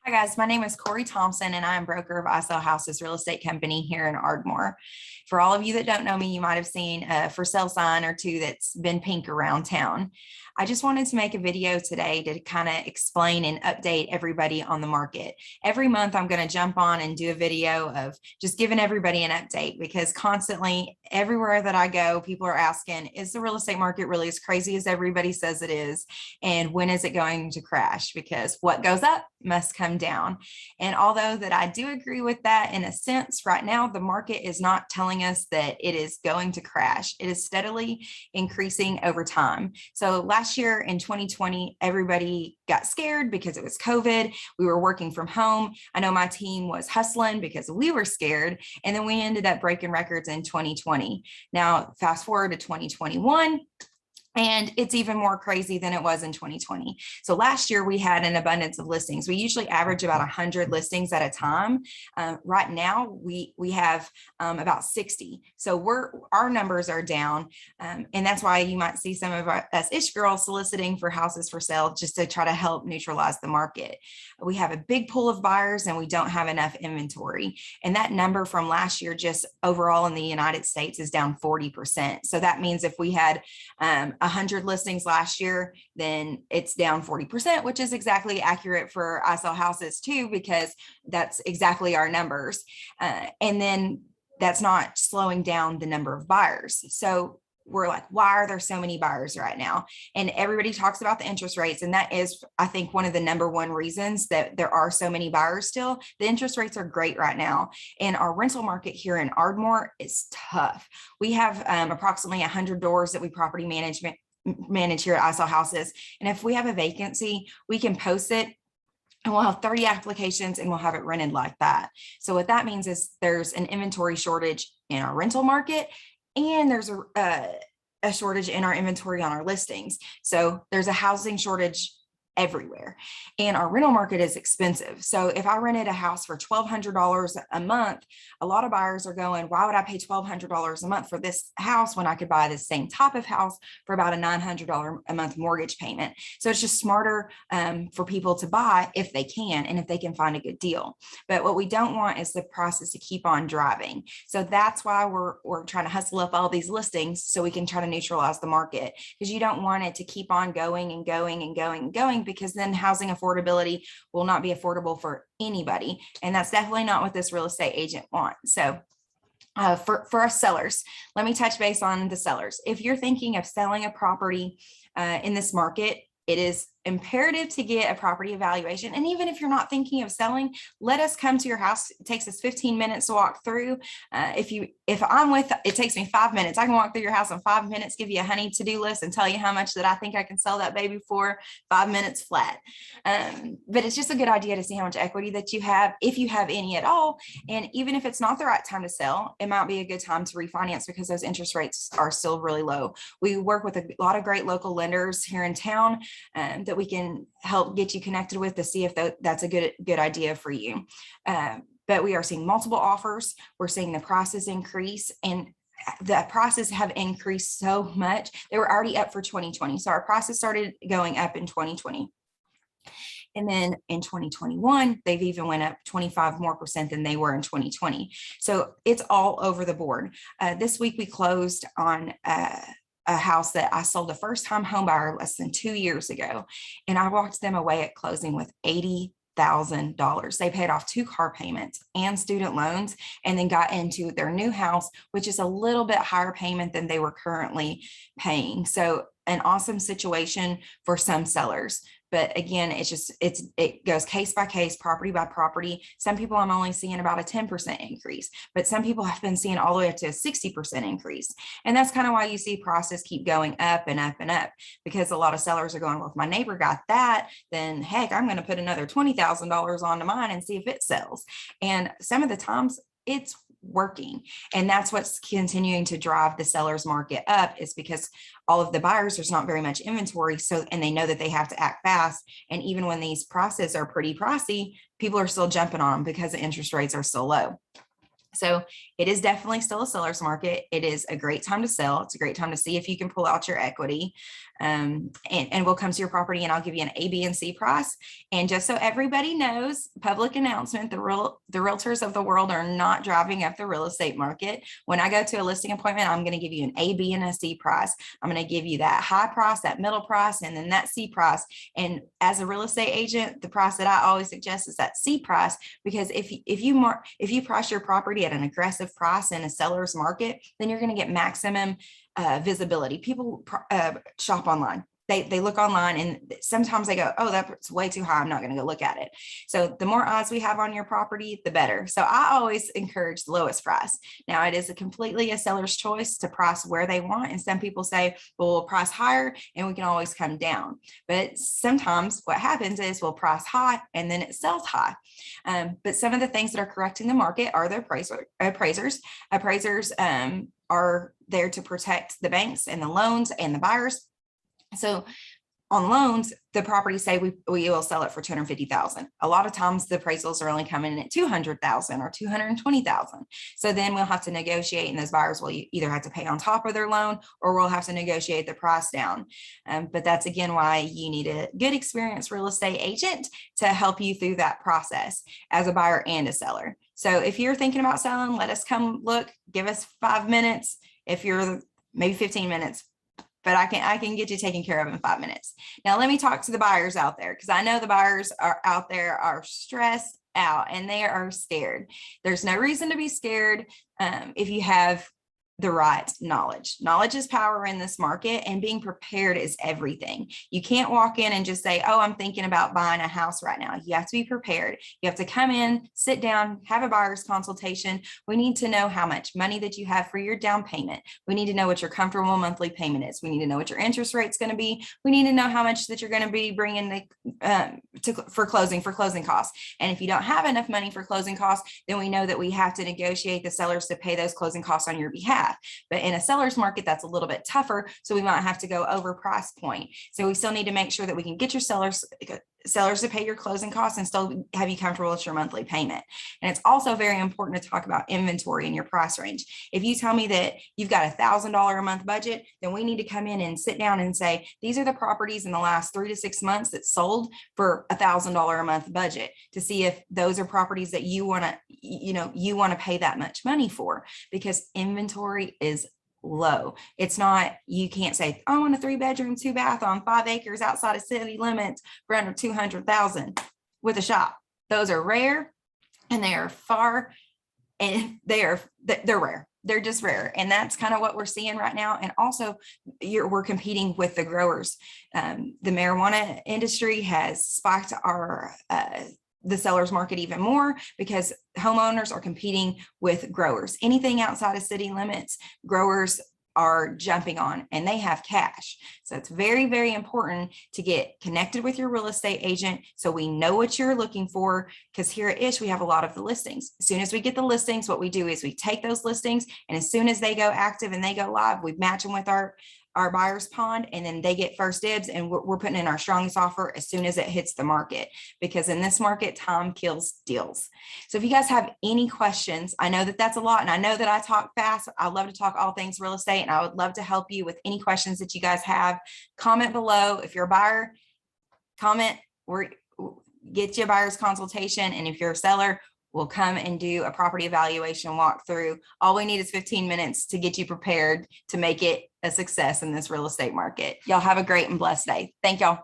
Hi guys, my name is Kori Thompson and I am broker of I Sell Houses real estate company here in Ardmore. For all of you that don't know me, you might have seen a for sale sign or two that's been pink around town. I just wanted to make a video today to kind of explain and update everybody on the market. Every month I'm going to jump on and do a video of just giving everybody an update because constantly everywhere that I go, people are asking, is the real estate market really as crazy as everybody says it is? And when is it going to crash? Because what goes up must come down. And although that I do agree with that in a sense, right now, the market is not telling us that it is going to crash. It is steadily increasing over time. So last year in 2020, everybody got scared because it was COVID. We were working from home. I know my team was hustling because we were scared. And then we ended up breaking records in 2020. Now, fast forward to 2021. And it's even more crazy than it was in 2020. So last year we had an abundance of listings. We usually average about 100 listings at a time. Right now we have about 60. So our numbers are down. And that's why you might see some of us ish girls soliciting for houses for sale just to try to help neutralize the market. We have a big pool of buyers and we don't have enough inventory. And that number from last year just overall in the United States is down 40%. So that means if we had 100 listings last year, then it's down 40%, which is exactly accurate for I Sell Houses too, because that's exactly our numbers. And then that's not slowing down the number of buyers. So we're like, why are there so many buyers right now? And everybody talks about the interest rates. And that is, I think, one of the number one reasons that there are so many buyers still. The interest rates are great right now. And our rental market here in Ardmore is tough. We have approximately 100 doors that we property manage here at I Sell Houses. And if we have a vacancy, we can post it and we'll have 30 applications and we'll have it rented like that. So what that means is there's an inventory shortage in our rental market, and there's a shortage in our inventory on our listings. So there's a housing shortage everywhere, and our rental market is expensive. So if I rented a house for $1,200 a month, a lot of buyers are going, why would I pay $1,200 a month for this house when I could buy the same type of house for about a $900 a month mortgage payment? So it's just smarter for people to buy if they can, and if they can find a good deal. But what we don't want is the process to keep on driving. So that's why we're trying to hustle up all these listings so we can try to neutralize the market, because you don't want it to keep on going and going and going and going, because then housing affordability will not be affordable for anybody. And that's definitely not what this real estate agent wants. So for us sellers, let me touch base on the sellers. If you're thinking of selling a property in this market, it is imperative to get a property evaluation. And even if you're not thinking of selling, let us come to your house. It takes us 15 minutes to walk through. If I'm with, it takes me 5 minutes. I can walk through your house in 5 minutes, give you a honey to-do list and tell you how much that I think I can sell that baby for. 5 minutes flat. But it's just a good idea to see how much equity that you have, if you have any at all. And even if it's not the right time to sell, it might be a good time to refinance because those interest rates are still really low. We work with a lot of great local lenders here in town that we can help get you connected with to see if that's a good idea for you. But we are seeing multiple offers. We're seeing the prices increase, and the prices have increased so much. They were already up for 2020. So our prices started going up in 2020. And then in 2021, they've even went up 25% more than they were in 2020. So it's all over the board. This week we closed on a house that I sold a first-time home buyer less than 2 years ago. And I walked them away at closing with $80,000. They paid off 2 car payments and student loans, and then got into their new house, which is a little bit higher payment than they were currently paying. So an awesome situation for some sellers. But again, it goes case by case, property by property. Some people I'm only seeing about a 10% increase, but some people have been seeing all the way up to a 60% increase. And that's kind of why you see prices keep going up and up and up, because a lot of sellers are going, well, if my neighbor got that, then heck, I'm going to put another $20,000 onto mine and see if it sells. And some of the times it's working. And that's what's continuing to drive the seller's market up, is because all of the buyers, there's not very much inventory. So, and they know that they have to act fast. And even when these prices are pretty pricey, people are still jumping on them because the interest rates are so low. So it is definitely still a seller's market. It is a great time to sell. It's a great time to see if you can pull out your equity. and we'll come to your property and I'll give you an A, B, and C price. And just so everybody knows, public announcement, the realtors of the world are not driving up the real estate market. When I go to a listing appointment, I'm going to give you an A, B, and a C price. I'm going to give you that high price, that middle price, and then that C price. And as a real estate agent, the price that I always suggest is that C price, because if you price your property at an aggressive price in a seller's market, then you're going to get maximum visibility. People shop online. They look online and sometimes they go, oh, that's way too high, I'm not going to go look at it. So the more eyes we have on your property, the better. So I always encourage the lowest price. Now it is completely a seller's choice to price where they want. And some people say, well, we'll price higher and we can always come down. But sometimes what happens is we'll price high and then it sells high. But some of the things that are correcting the market are the appraisers. Appraisers are there to protect the banks and the loans and the buyers. So on loans, the properties say we will sell it for $250,000. A lot of times the appraisals are only coming in at $200,000 or $220,000. So then we'll have to negotiate, and those buyers will either have to pay on top of their loan or we'll have to negotiate the price down. But that's again why you need a good experienced real estate agent to help you through that process as a buyer and a seller. So if you're thinking about selling, let us come look, give us 5 minutes. If you're maybe 15 minutes, but I can get you taken care of in 5 minutes. Now, let me talk to the buyers out there, because I know the buyers are out there are stressed out and they are scared. There's no reason to be scared if you have the right knowledge. Knowledge is power in this market, and being prepared is everything. You can't walk in and just say, oh, I'm thinking about buying a house right now. You have to be prepared. You have to come in, sit down, have a buyer's consultation. We need to know how much money that you have for your down payment. We need to know what your comfortable monthly payment is. We need to know what your interest rate is going to be. We need to know how much that you're going to be bringing for closing costs. And if you don't have enough money for closing costs, then we know that we have to negotiate the sellers to pay those closing costs on your behalf. But in a seller's market, that's a little bit tougher. So we might have to go over price point. So we still need to make sure that we can get your sellers to pay your closing costs and still have you comfortable with your monthly payment. And it's also very important to talk about inventory in your price range. If you tell me that you've got $1,000 a month budget, then we need to come in and sit down and say, these are the properties in the last 3 to 6 months that sold for $1,000 a month budget, to see if those are properties that you want to pay that much money for, because inventory is low. It's not, you can't say, oh, I want a 3-bedroom, 2-bath on 5 acres outside of city limits for under 200,000 with a shop. Those are rare, and they are far, and they're rare. They're just rare. And that's kind of what we're seeing right now. And also we're competing with the growers. The marijuana industry has spiked the seller's market even more, because homeowners are competing with growers. Anything outside of city limits, growers are jumping on, and they have cash. So it's very, very important to get connected with your real estate agent so we know what you're looking for, because here at Ish, we have a lot of the listings. As soon as we get the listings, what we do is we take those listings, and as soon as they go active and they go live, we match them with our buyer's pond, and then they get first dibs, and we're putting in our strongest offer as soon as it hits the market, because in this market, time kills deals. So if you guys have any questions, I know that that's a lot, and I know that I talk fast. I love to talk all things real estate, and I would love to help you with any questions that you guys have. Comment below. If you're a buyer, comment, get you a buyer's consultation. And if you're a seller, we'll come and do a property evaluation walkthrough. All we need is 15 minutes to get you prepared to make it a success in this real estate market. Y'all have a great and blessed day. Thank y'all.